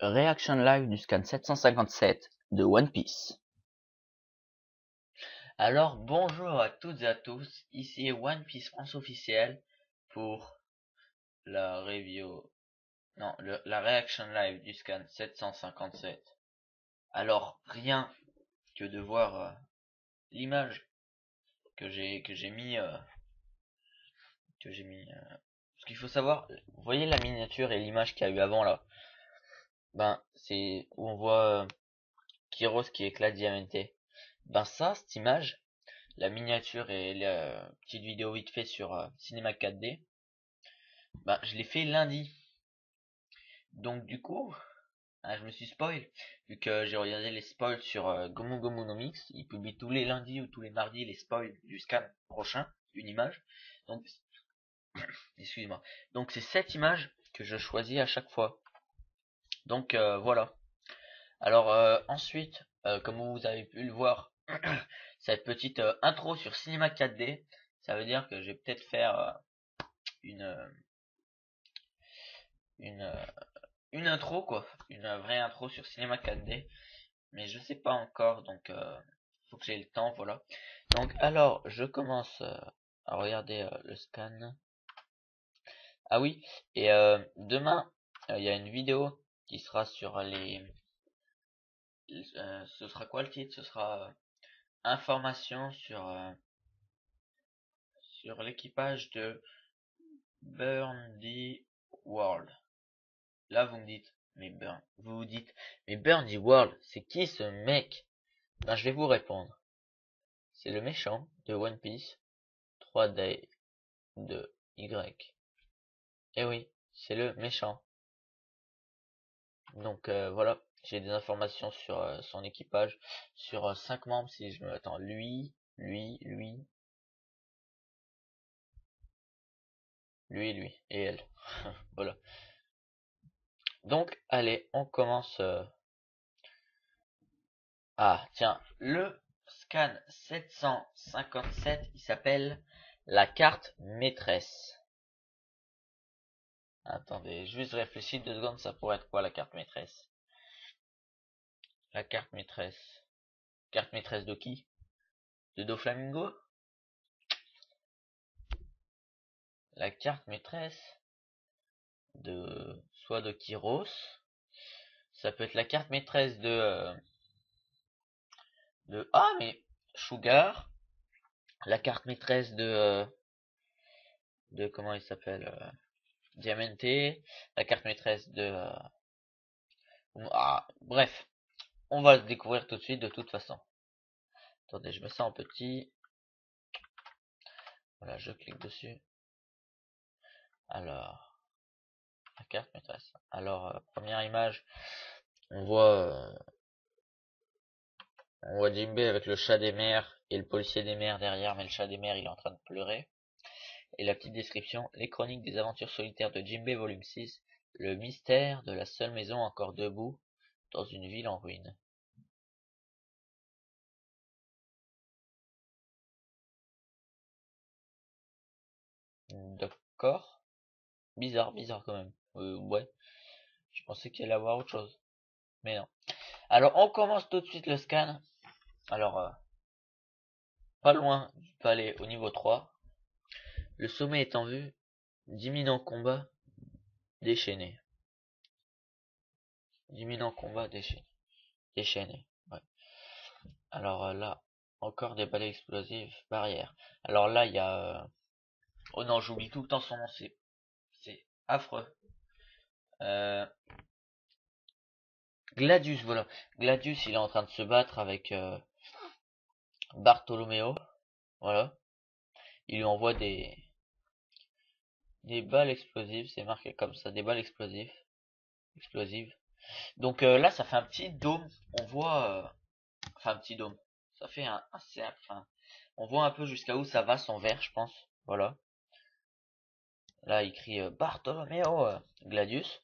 Réaction live du scan 757 de One Piece. Alors bonjour à toutes et à tous, ici One Piece France officiel pour la review, la réaction live du scan 757. Alors rien que de voir l'image que j'ai mis, ce qu'il faut savoir, vous voyez la miniature et l'image qu'il y a eu avant là, c'est où on voit Kyros qui éclate Diamante. Cette image, la miniature et la petite vidéo vite fait sur Cinéma 4D, je l'ai fait lundi. Donc du coup, je me suis spoil, vu que j'ai regardé les spoils sur Gomu Gomu no Mix. Ils publient tous les lundis ou tous les mardis les spoils du scan prochain, d'une image. Donc, excuse-moi. Donc c'est cette image que je choisis à chaque fois. Donc voilà. Alors ensuite, comme vous avez pu le voir, cette petite intro sur Cinéma 4D, ça veut dire que je vais peut-être faire une une une intro quoi, une vraie intro sur Cinéma 4D, mais je sais pas encore, donc faut que j'ai le temps, voilà. Donc alors je commence à regarder le scan. Ah oui, et demain il y a une vidéo qui sera sur ce sera quoi le titre? Ce sera information sur l'équipage de Burndy World. Là, vous vous dites, mais Burndy World, c'est qui ce mec? Je vais vous répondre. C'est le méchant de One Piece 3D de Y. Eh oui, c'est le méchant. Donc voilà, j'ai des informations sur son équipage, sur 5 membres si je me attends, lui et elle. Voilà. Donc allez, on commence. Ah tiens, le scan 757, il s'appelle la carte maîtresse. Attendez, juste réfléchir 2 secondes, ça pourrait être quoi la carte maîtresse? La carte maîtresse. Carte maîtresse de qui? De Doflamingo? La carte maîtresse de soit de Kyros. Ça peut être la carte maîtresse de mais Sugar. La carte maîtresse de comment il s'appelle, Diamante. La carte maîtresse de bref, on va le découvrir tout de suite de toute façon. Attendez, je mets ça en petit. Voilà, je clique dessus. Alors, la carte maîtresse. Alors, première image, on voit Jinbei avec le chat des mers et le policier des mers derrière, mais le chat des mers il est en train de pleurer. Et la petite description, les chroniques des aventures solitaires de Jinbei volume 6, le mystère de la seule maison encore debout dans une ville en ruine. D'accord. Bizarre quand même. Ouais. Je pensais qu'il allait avoir autre chose. Mais non. Alors on commence tout de suite le scan. Alors, pas loin du palais au niveau 3. Le sommet est en vue. D'imminents combats déchaînés. D'imminents combats déchaînés. Ouais. Alors là, encore des balais explosifs. Barrières. Alors là, il y a... oh non, j'oublie tout le temps son nom. C'est affreux. Gladius, voilà. Gladius, il est en train de se battre avec Bartolomeo. Voilà. Il lui envoie des balles explosives. C'est marqué comme ça. Des balles explosives. Donc là, ça fait un petit dôme. On voit... enfin, un petit dôme. Ça fait un cercle. Enfin, on voit un peu jusqu'à où ça va son verre, je pense. Voilà. Là, il crie Bartolomeo Gladius.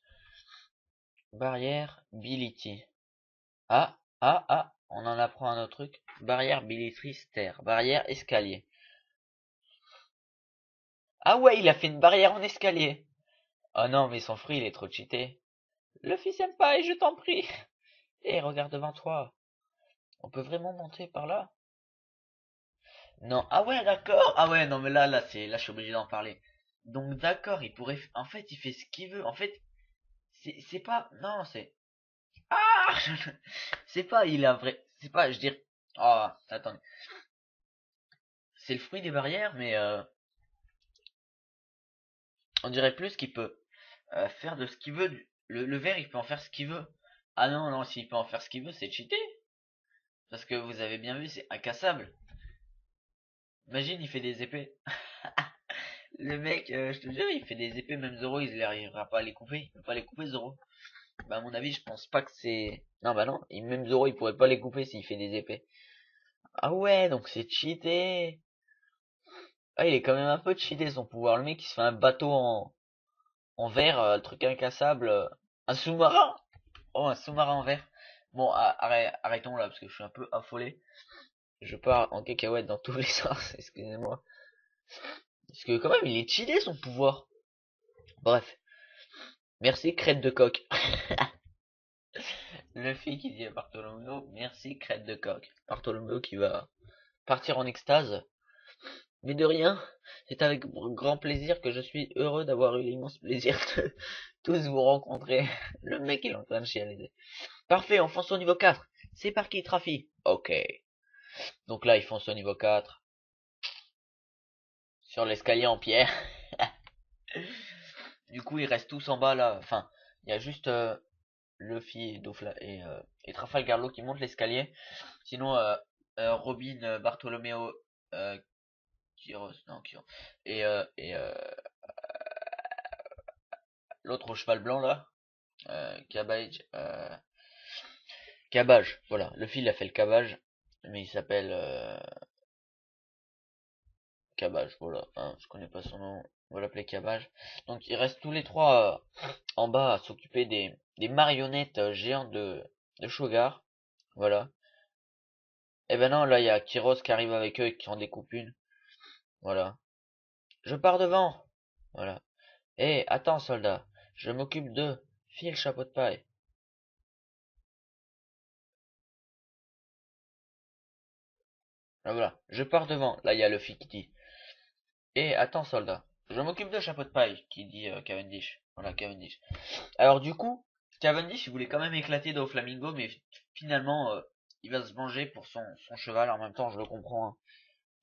Barrière Bility. On en apprend un autre truc. Barrière bilitrice terre. Barrière escalier. Ah ouais, il a fait une barrière en escalier. Oh non, mais son fruit, il est trop cheaté. Luffy senpai, je t'en prie. Eh, regarde devant toi. On peut vraiment monter par là? Non, ah ouais, d'accord. Ah ouais, non, mais là, je suis obligé d'en parler. Donc, d'accord, il pourrait, en fait, il fait ce qu'il veut. En fait, c'est pas, non, ah, c'est pas, il a vrai, c'est pas, je dirais, oh, attendez, c'est le fruit des barrières, mais on dirait plus qu'il peut faire de ce qu'il veut. Le verre, il peut en faire ce qu'il veut. Ah non, non, s'il peut en faire ce qu'il veut, c'est cheaté. Parce que vous avez bien vu, c'est incassable. Imagine, il fait des épées. Le mec, je te jure, il fait des épées, même Zoro, il n'arrivera pas à les couper. Il peut pas les couper, Zoro. Bah, à mon avis, je pense pas que c'est... Non, bah non, même Zoro, il pourrait pas les couper s'il fait des épées. Ah ouais, donc c'est cheaté. Ah, il est quand même un peu cheaté son pouvoir. Le mec, il se fait un bateau en verre, le truc incassable. Un sous-marin. Oh, un sous-marin en verre. Bon, arrêtons là, parce que je suis un peu affolé. Je pars en cacahuète dans tous les sens, excusez-moi. Parce que quand même, il est cheaté son pouvoir. Bref. Merci, crête de coq. Luffy qui dit à Bartholomew, merci, crête de coq. Bartholomew qui va partir en extase. Mais de rien, c'est avec grand plaisir que je suis heureux d'avoir eu l'immense plaisir de tous vous rencontrer. Le mec, il est en train de chialer. Parfait, on fonce au niveau 4. C'est parti, Trafi. Ok. Donc là, ils foncent au niveau 4. Sur l'escalier en pierre. Du coup, ils restent tous en bas là. Enfin, il y a juste Luffy et Trafalgar Law qui montent l'escalier. Sinon, Robin, Bartholoméo, euh, Kyros, non, Kyros, et l'autre au cheval blanc là, Cabbage, Cabbage, voilà. Luffy il a fait le cabage, mais il s'appelle Cabbage, voilà. Hein, je connais pas son nom, on va l'appeler Cabbage. Donc ils restent tous les trois en bas à s'occuper des marionnettes géantes de Sugar, voilà. Et ben non, là il y a Kyros qui arrive avec eux et qui en découpe une, voilà. Je pars devant, voilà. Eh, attends soldat, je m'occupe d'eux. File chapeau de paille. Ah, voilà, je pars devant. Là il y a Luffy qui dit. Eh, attends soldat, je m'occupe de chapeau de paille, qui dit Cavendish. Voilà, Cavendish. Alors du coup, Cavendish il voulait quand même éclater Doflamingo, mais finalement il va se venger pour son cheval. En même temps, je le comprends, hein.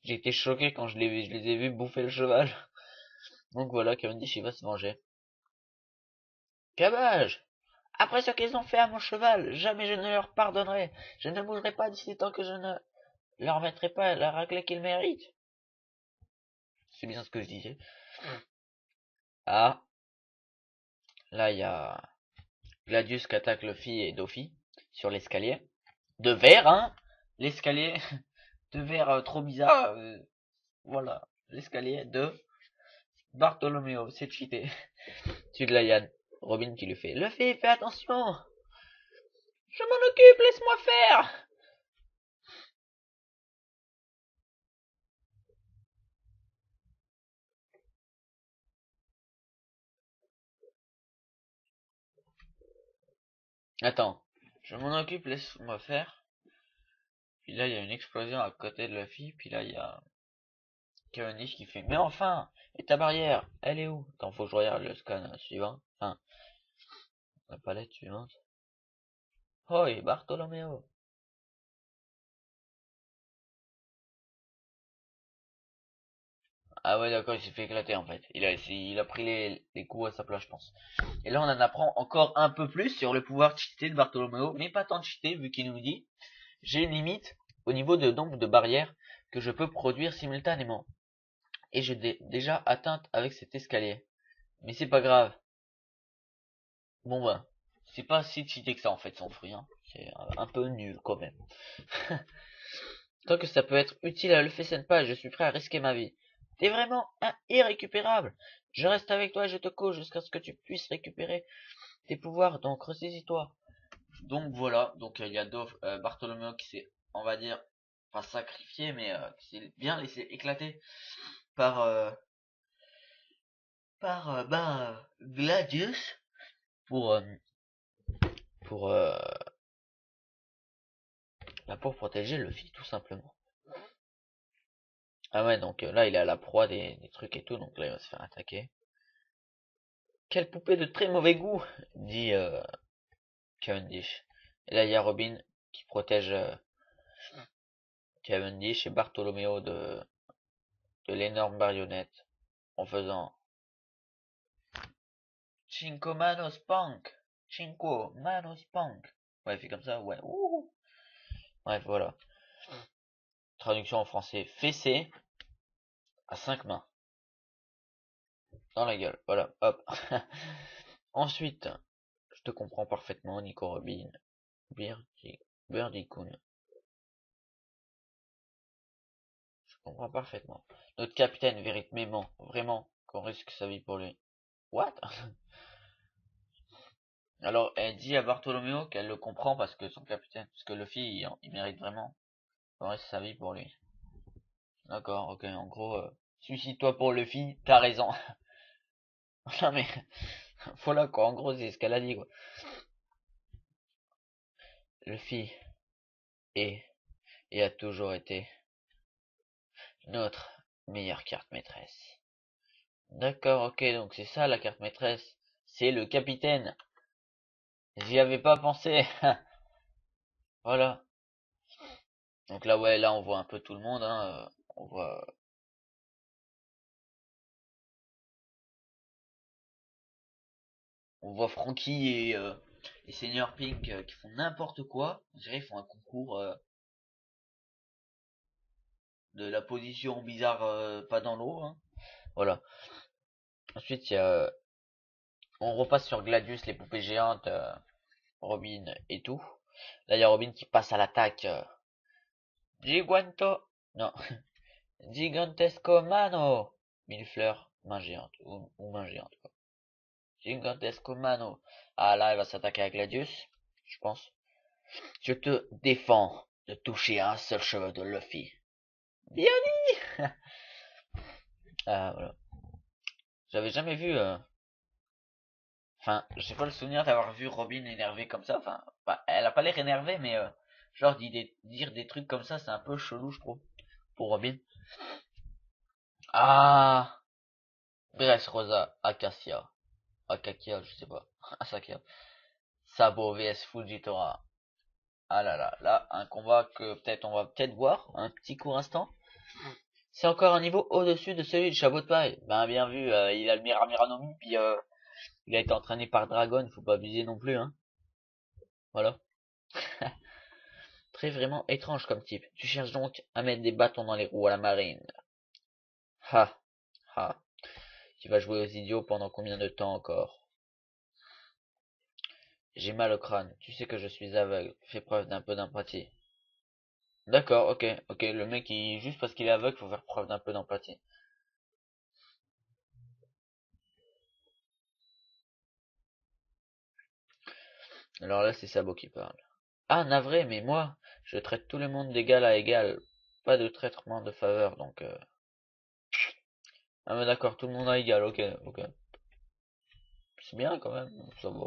J'ai été choqué quand je les ai vus bouffer le cheval. Donc voilà, Cavendish il va se venger. Cabage! Après ce qu'ils ont fait à mon cheval, jamais je ne leur pardonnerai. Je ne bougerai pas d'ici tant que je ne leur mettrai pas la raclée qu'ils méritent. C'est bien ce que je disais. Ah, là il y a Gladius qui attaque Luffy et Doffy sur l'escalier. De verre, hein? L'escalier de verre trop bizarre. Voilà, l'escalier de Bartholoméo, c'est cheaté. Tu de la Yann. Robin qui lui fait. Luffy, fais attention! Je m'en occupe, laisse-moi faire! Attends, je m'en occupe, laisse-moi faire. Puis là, il y a une explosion à côté de Luffy. Puis là, il y a Cavendish qui fait. Mais enfin! Et ta barrière? Elle est où? Attends, faut que je regarde le scan suivant. Enfin, la palette suivante. Hoi, Bartholoméo! Ah ouais, d'accord, il s'est fait éclater en fait. Il a pris les coups à sa place, je pense. Et là, on en apprend encore un peu plus sur le pouvoir cheaté de Bartholoméo, mais pas tant cheaté, vu qu'il nous dit j'ai une limite au niveau de nombre de barrières que je peux produire simultanément. Et je l'ai déjà atteinte avec cet escalier. Mais c'est pas grave. Bon bah, c'est pas si cheaté que ça en fait son fruit, hein. C'est un peu nul quand même. Tant que ça peut être utile à Luffy Senpai, je suis prêt à risquer ma vie. T'es vraiment un irrécupérable. Je reste avec toi et je te cours jusqu'à ce que tu puisses récupérer tes pouvoirs, donc ressaisis-toi. Donc voilà, donc il y a Bartholomew qui s'est, on va dire, pas sacrifié, mais qui s'est bien laissé éclater par, Gladius pour pour pour protéger Luffy, tout simplement. Ah ouais, donc là il est à la proie des trucs et tout, donc là il va se faire attaquer. Quelle poupée de très mauvais goût, dit Cavendish. Et là il y a Robin qui protège Cavendish et Bartholoméo de l'énorme marionnette en faisant Cinco manos punk, Cinco manos punk. Ouais, fait comme ça, ouais. Ouh. Bref, voilà. Traduction en français, fessé à 5 mains. Dans la gueule, voilà, hop. Ensuite, je te comprends parfaitement, Nico Robin. Birdie Coon. Je comprends parfaitement. Notre capitaine véritablement, vraiment, qu'on risque sa vie pour lui. What? Alors, elle dit à Bartholoméo qu'elle le comprend parce que son capitaine, parce que Luffy, il mérite vraiment qu'on risque sa vie pour lui. D'accord, ok, en gros, suicide-toi pour Luffy, t'as raison. Non mais, voilà quoi, en gros, c'est ce qu'elle a dit quoi. Luffy est, et a toujours été, notre meilleure carte maîtresse. D'accord, ok, donc c'est ça la carte maîtresse. C'est le capitaine. J'y avais pas pensé. Voilà. Donc là, ouais, là, on voit un peu tout le monde, hein. On voit Franky et Senior Pink qui font n'importe quoi. Je dirais, ils font un concours de la position bizarre, pas dans l'eau, hein. Voilà. Ensuite, on repasse sur Gladius, les poupées géantes, Robin et tout. Là, il y a Robin qui passe à l'attaque. Giguanto. Non. Gigantesco mano. Mille fleurs, main géante. Ou main géante, quoi. Gigantesco mano. Ah, là, elle va s'attaquer à Gladius, je pense. Je te défends de toucher un seul cheveu de Luffy. Bien dit. Ah, voilà. J'avais jamais vu... Enfin, j'ai pas le souvenir d'avoir vu Robin énervée comme ça. Enfin, elle a pas l'air énervée, mais genre dire des trucs comme ça, c'est un peu chelou, je trouve, pour Robin. Ah, Rosa, Acacia, Akakia, je sais pas, Asakia, Sabo vs Fujitora. Ah là là, là, un combat que peut-être on va peut-être voir, un petit court instant. C'est encore un niveau au-dessus de celui de Chabot de Paille. Ben bien vu, il a le Miraminomi, puis il a été entraîné par Dragon, faut pas abuser non plus, hein. Voilà. Très vraiment étrange comme type. Tu cherches donc à mettre des bâtons dans les roues à la marine. Ha, ha. Tu vas jouer aux idiots pendant combien de temps encore? J'ai mal au crâne. Tu sais que je suis aveugle. Fais preuve d'un peu d'empathie. D'accord, ok, ok. Le mec, juste parce qu'il est aveugle, faut faire preuve d'un peu d'empathie. Alors là, c'est Sabo qui parle. Ah, navré, mais moi, je traite tout le monde d'égal à égal. Pas de traitement de faveur, donc... Ah mais d'accord, tout le monde à égal, ok, ok. C'est bien quand même, ça va.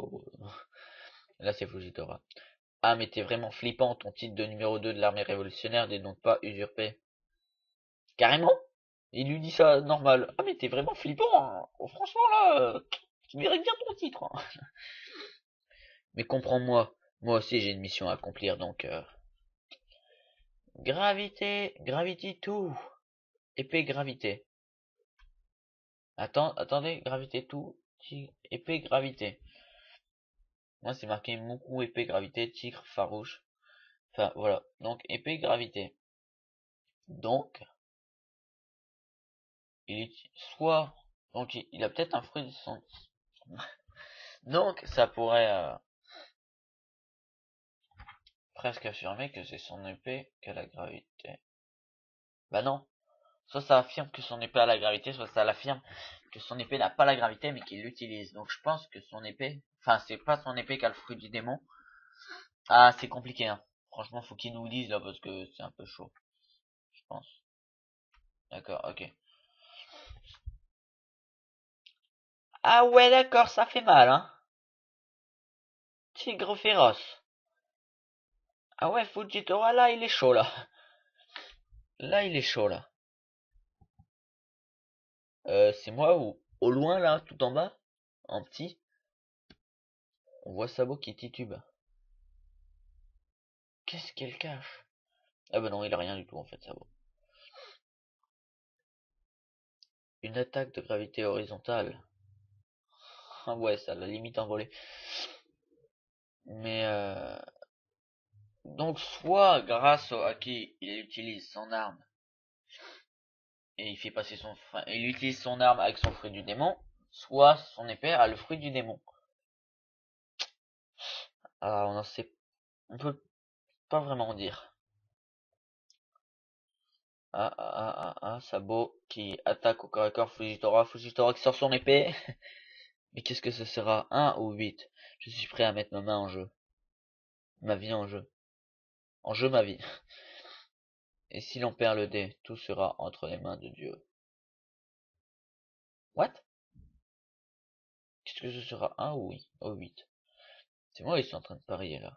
Là, c'est Fujitora. Ah, mais t'es vraiment flippant, ton titre de numéro 2 de l'armée révolutionnaire n'est donc pas usurpé. Carrément? Il lui dit ça normal. Ah, mais t'es vraiment flippant, hein. Oh, franchement, là, tu mérites bien ton titre, hein. Mais comprends-moi, moi aussi j'ai une mission à accomplir, donc... Gravité, gravity tout. Épée gravité. Attendez, gravité tout. Épée gravité. Moi, c'est marqué Moukou, épée gravité, tigre farouche. Enfin, voilà. Donc, épée gravité. Donc, il est soit... Donc, il a peut-être un fruit de son... Donc, ça pourrait presque affirmer que c'est son épée qui a la gravité. Bah non. Soit ça affirme que son épée a la gravité, soit ça l'affirme que son épée n'a pas la gravité, mais qu'il l'utilise. Donc, je pense que son épée... Enfin, c'est pas son épée qui a le fruit du démon. Ah, c'est compliqué, hein. Franchement, faut qu'il nous le dise, là, parce que c'est un peu chaud, je pense. D'accord, ok. Ah ouais, d'accord, ça fait mal, hein. Tigre féroce. Ah ouais, Fujitora, là, il est chaud, là. Là, il est chaud, là. C'est moi ou au loin, là, tout en bas, en petit, on voit Sabo qui titube. Qu'est-ce qu'elle cache? Ah bah non, il a rien du tout, en fait, Sabo. Une attaque de gravité horizontale. Ah ouais, ça la limite envolée. Mais donc soit grâce au haki, il utilise son arme et il fait passer son enfin, il utilise son arme avec son fruit du démon, soit son épée a le fruit du démon. Ah, on en sait, on peut pas vraiment dire. Sabo qui attaque au corps à corps Fujitora qui sort son épée. Mais qu'est-ce que ce sera? 1 ou 8? Je suis prêt à mettre ma main en jeu. Ma vie en jeu. En jeu ma vie. Et si l'on perd le dé, tout sera entre les mains de Dieu. What? Qu'est-ce que ce sera? 1 ou 8? C'est moi, ils sont en train de parier là.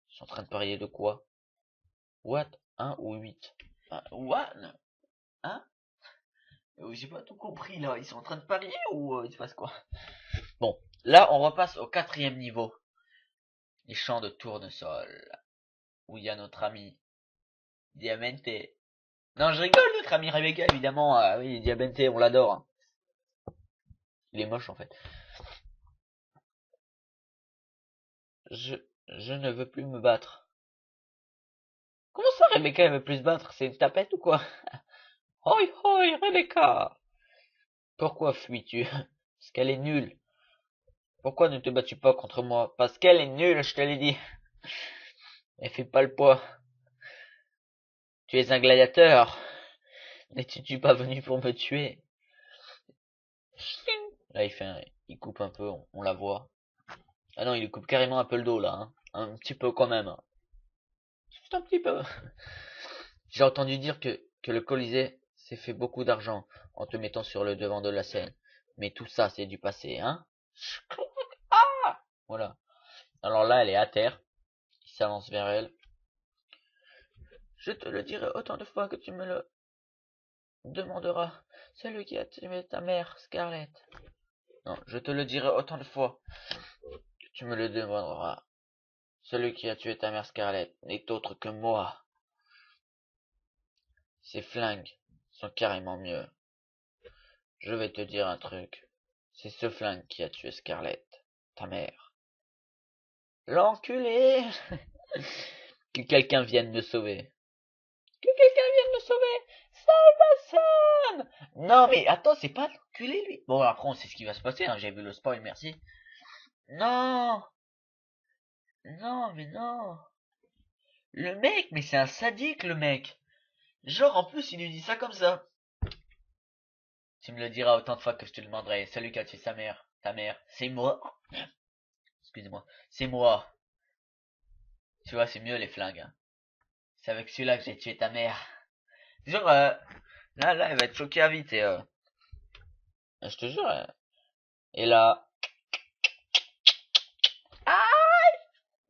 Ils sont en train de parier de quoi? What? 1 ou 8? What? Hein? J'ai pas tout compris là. Ils sont en train de parier ou il se passe quoi? Bon, là on repasse au 4e niveau. Les champs de tournesol. Où il y a notre ami Diamante. Non, je rigole, notre ami Rebecca, évidemment. Oui, Diamante, on l'adore. Hein. Il est moche en fait. Je, je ne veux plus me battre. Comment ça, Rebecca, elle veut plus se battre? C'est une tapette ou quoi? Hoi hoi, Rebecca! Pourquoi fuis-tu? Parce qu'elle est nulle. Pourquoi ne te bats-tu pas contre moi? Parce qu'elle est nulle, je te l'ai dit. Elle fait pas le poids. Tu es un gladiateur. N'étais-tu pas venu pour me tuer? Là, il coupe un peu, on la voit. Ah non, il lui coupe carrément un peu le dos, là. Hein. Un petit peu quand même. Juste un petit peu. J'ai entendu dire que le Colisée s'est fait beaucoup d'argent en te mettant sur le devant de la scène. Mais tout ça, c'est du passé, hein? Ah! Voilà. Alors là, elle est à terre. Il s'avance vers elle. Je te le dirai autant de fois que tu me le demanderas. Celui qui a tué ta mère, Scarlett. Non, je te le dirai autant de fois que tu me le demanderas. Celui qui a tué ta mère, Scarlett, n'est autre que moi. Ces flingues sont carrément mieux. Je vais te dire un truc. C'est ce flingue qui a tué Scarlett, ta mère. L'enculé! Que quelqu'un vienne me sauver. Que quelqu'un vienne me sauver! Salvation! Non mais attends, c'est pas l'enculé lui. Bon après on sait ce qui va se passer, hein. J'ai vu le spoil, merci. Non! Non mais non! Le mec, mais c'est un sadique le mec. Genre en plus il lui dit ça comme ça. Tu me le diras autant de fois que je te le demanderai. Celui qui a tué sa mère, ta mère, c'est moi. Excuse-moi, c'est moi. Tu vois, c'est mieux les flingues. Hein. C'est avec celui-là que j'ai tué ta mère. Genre, là, elle va être choquée à vite et je te jure. Et là, ah,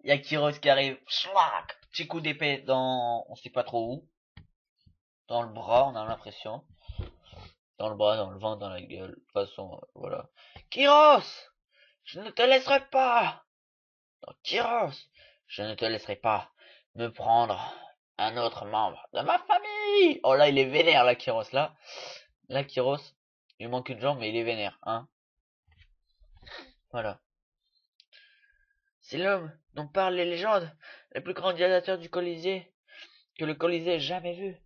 il y a Kyros qui arrive. Schlack, petit coup d'épée dans, on sait pas trop où, dans le bras, on a l'impression, dans le bras, dans le ventre, dans la gueule. De toute façon, voilà. Kyros, je ne te laisserai pas. Non, Kyros, je ne te laisserai pas me prendre un autre membre de ma famille. Oh là, il est vénère, là, Kyros, là. Là, Kyros, il lui manque une jambe, mais il est vénère, hein. Voilà. C'est l'homme dont parlent les légendes, le plus grand gladiateur du Colisée, que le Colisée ait jamais vu.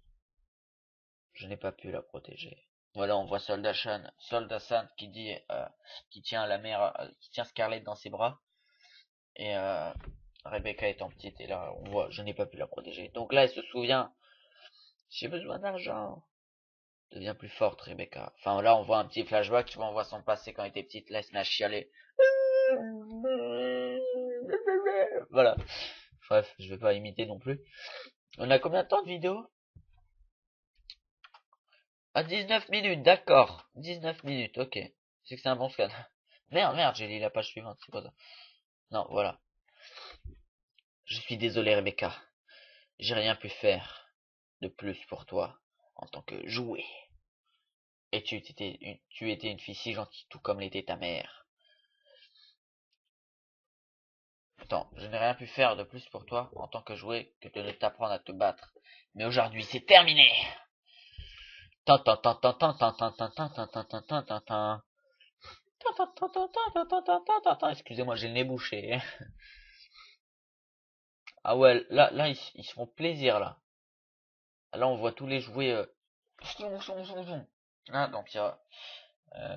Je n'ai pas pu la protéger. Voilà, on voit Soldat San qui dit, qui tient la mère, qui tient Scarlett dans ses bras, et Rebecca étant petite, et là, on voit, je n'ai pas pu la protéger. Donc là, elle se souvient, j'ai besoin d'argent. Devient plus forte, Rebecca. Enfin, là, on voit un petit flashback, tu vois, on voit son passé quand elle était petite, là, elle se met à chialer. Voilà. Bref, je vais pas imiter non plus. On a combien de temps de vidéo? Ah, 19 minutes, d'accord. 19 minutes, ok. C'est que c'est un bon scan. Merde, j'ai lu la page suivante, c'est quoi ça? Non, voilà. suis désolé, Rebecca. J'ai rien pu faire de plus pour toi en tant que jouet. Et tu étais une fille si gentille, tout comme l'était ta mère. Attends, je n'ai rien pu faire de plus pour toi en tant que jouet que de ne t'apprendre à te battre. Mais aujourd'hui, c'est terminé. Tan, tan, tan, tan, tan, tan, tan, tan, tan, tan, tan, tan, tan, tan, tan. Excusez-moi, j'ai le nez bouché. Ah ouais, là, ils se font plaisir, là. Là, on voit tous les jouets. Ah, donc,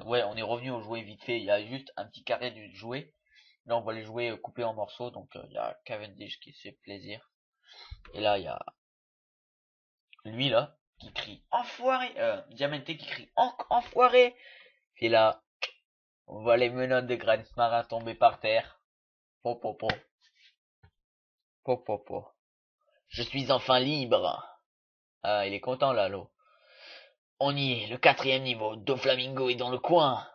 ouais, on est revenu aux jouets vite fait. Il y a juste un petit carré du jouet. Là, on voit les jouets coupés en morceaux. Donc, il y a Cavendish qui se fait plaisir. Et là, il y a lui, là, qui crie enfoiré. Diamante qui crie enfoiré. Et là, on voit les menottes de Granit Marin tomber par terre. Po, po, po. Po, po, po. Je suis enfin libre. Ah, il est content, là, l'eau. On y est, le 4e niveau. Doflamingo est dans le coin.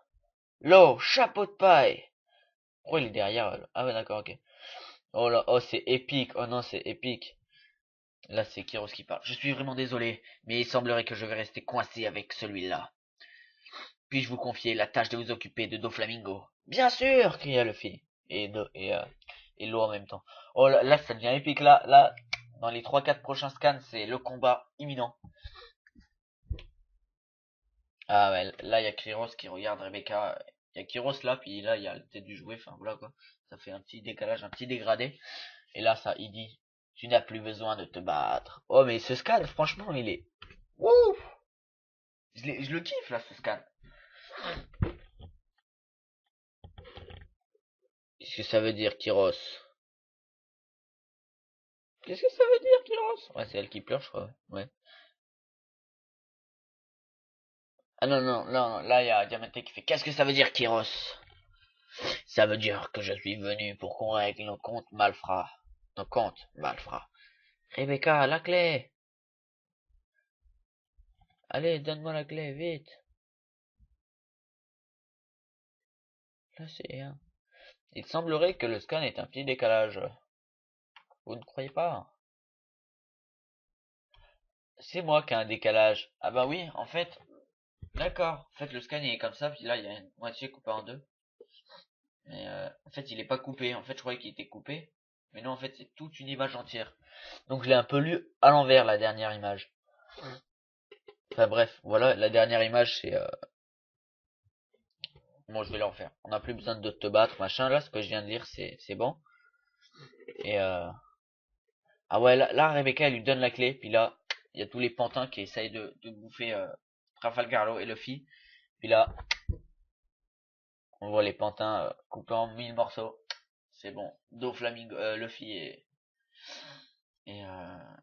L'eau, chapeau de paille. Pourquoi il est derrière? Là ah ouais, d'accord, ok. Oh là, oh, c'est épique. Oh non, c'est épique. Là, c'est Kyros qui parle. Je suis vraiment désolé, mais il semblerait que je vais rester coincé avec celui-là. Puis-je vous confier la tâche de vous occuper de Doflamingo? Bien sûr, cria Luffy. Et l'eau en même temps. Oh là, ça devient épique. Là, dans les 3-4 prochains scans, c'est le combat imminent. Ah ouais, là, il y a Kyros qui regarde Rebecca. Il y a Kyros là, puis là, il y a le tête du jouet. Enfin, voilà quoi. Ça fait un petit décalage, un petit dégradé. Et là, ça, il dit, tu n'as plus besoin de te battre. Oh, mais ce scan, franchement, il est... Ouh, je le kiffe, là, ce scan. Qu'est-ce que ça veut dire, Kyros? Qu'est-ce que ça veut dire, Kyros? Ouais, c'est elle qui pleure, je crois. Ouais. Ah non, non, non, là, il y a Diamante qui fait, qu'est-ce que ça veut dire, Kyros? Ça veut dire que je suis venu pour qu'on règle nos comptes malfrats. Nos comptes malfrats. Rebecca, la clé! Allez, donne-moi la clé, vite! Là, c'est rien. Il semblerait que le scan ait un petit décalage. Vous ne croyez pas? C'est moi qui ai un décalage. Ah bah oui, en fait, d'accord. En fait, le scan il est comme ça, puis là, il y a une moitié coupée en deux. Mais en fait, il est pas coupé. En fait, je croyais qu'il était coupé. Mais non, en fait, c'est toute une image entière. Donc, je l'ai un peu lu à l'envers, la dernière image. Enfin bref, voilà, la dernière image, c'est... Bon, je vais l'en faire. On n'a plus besoin de te battre, machin. Là, ce que je viens de lire, c'est bon. Et ah ouais, là, Rebecca, elle lui donne la clé. Puis là, il y a tous les pantins qui essayent de bouffer Trafalgar et Luffy. Puis là, on voit les pantins coupés en 1000 morceaux. C'est bon. Doflamingo, Luffy et, euh,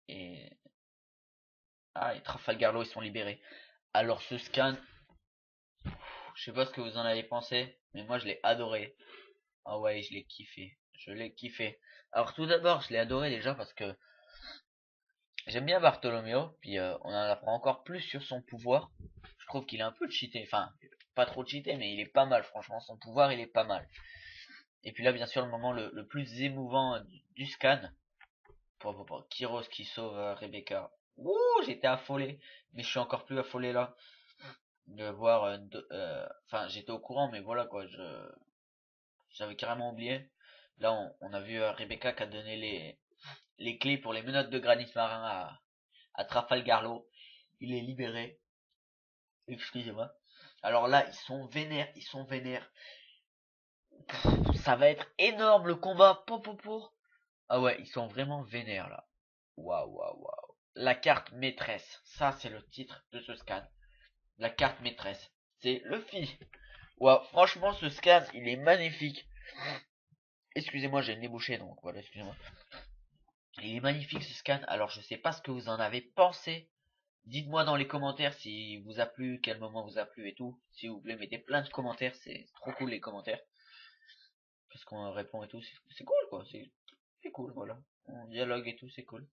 et, et Trafalgar ils sont libérés. Alors ce scan, je sais pas ce que vous en avez pensé, mais moi je l'ai adoré. Ah ouais, je l'ai kiffé. Je l'ai kiffé. Alors tout d'abord, je l'ai adoré déjà parce que j'aime bien Bartholoméo, puis on en apprend encore plus sur son pouvoir. Je trouve qu'il est un peu cheaté, enfin, pas trop cheaté, mais il est pas mal, franchement, son pouvoir il est pas mal. Et puis là, bien sûr, le moment le plus émouvant du scan, pour Kyros qui sauve Rebecca. Ouh, j'étais affolé, mais je suis encore plus affolé là de voir. Enfin, j'étais au courant, mais voilà quoi, j'avais carrément oublié. Là, on a vu Rebecca qui a donné les clés pour les menottes de granit marin à Trafalgar. Il est libéré. Excusez-moi. Alors là, ils sont vénères, ils sont vénères. Ça va être énorme le combat. Ah ouais, ils sont vraiment vénères là. Waouh, waouh, waouh. La carte maîtresse. Ça, c'est le titre de ce scan. La carte maîtresse. C'est Luffy. Waouh, franchement, ce scan, il est magnifique. Excusez-moi, j'ai le nez bouché, donc voilà, excusez-moi. Il est magnifique ce scan. Alors, je sais pas ce que vous en avez pensé. Dites-moi dans les commentaires si vous a plu, quel moment vous a plu et tout. Si vous voulez, mettez plein de commentaires. C'est trop cool les commentaires. Parce qu'on répond et tout. C'est cool, quoi. C'est cool, voilà. On dialogue et tout, c'est cool.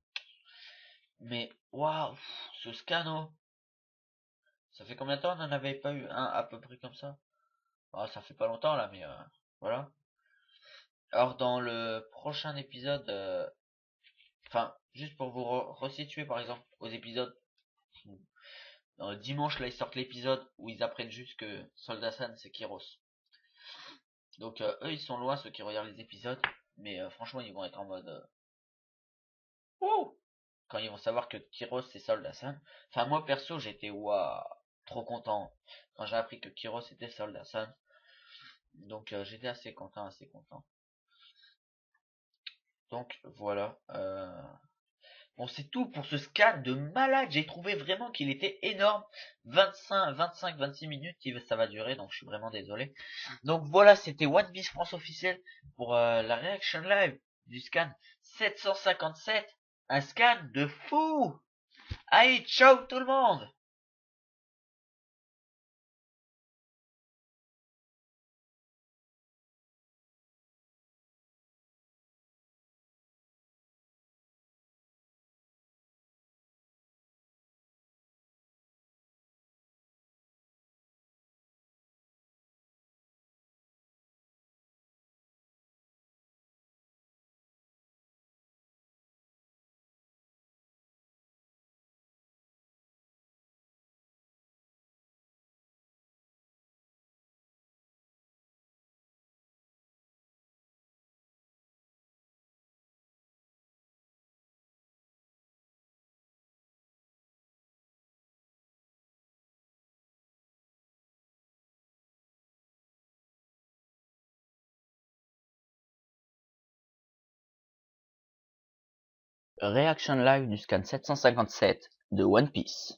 Mais, waouh, ce scano. Ça fait combien de temps on n'en avait pas eu un à peu près comme ça? Ah, ça fait pas longtemps là, mais voilà. Alors dans le prochain épisode, enfin juste pour vous resituer par exemple aux épisodes, dimanche là ils sortent l'épisode où ils apprennent juste que Soldat San c'est Kiros. Donc eux ils sont loin ceux qui regardent les épisodes, mais franchement ils vont être en mode Wouh quand ils vont savoir que Kiros c'est Soldat San. Enfin moi perso j'étais waouh trop content quand j'ai appris que Kiros était Soldat San. Donc j'étais assez content, assez content. Donc voilà. Bon, c'est tout pour ce scan de malade. J'ai trouvé vraiment qu'il était énorme. 26 minutes, ça va durer, donc je suis vraiment désolé. Donc voilà, c'était One Piece France officiel pour la reaction live du scan 757. Un scan de fou. Allez, ciao tout le monde. Reaction live du scan 757 de One Piece.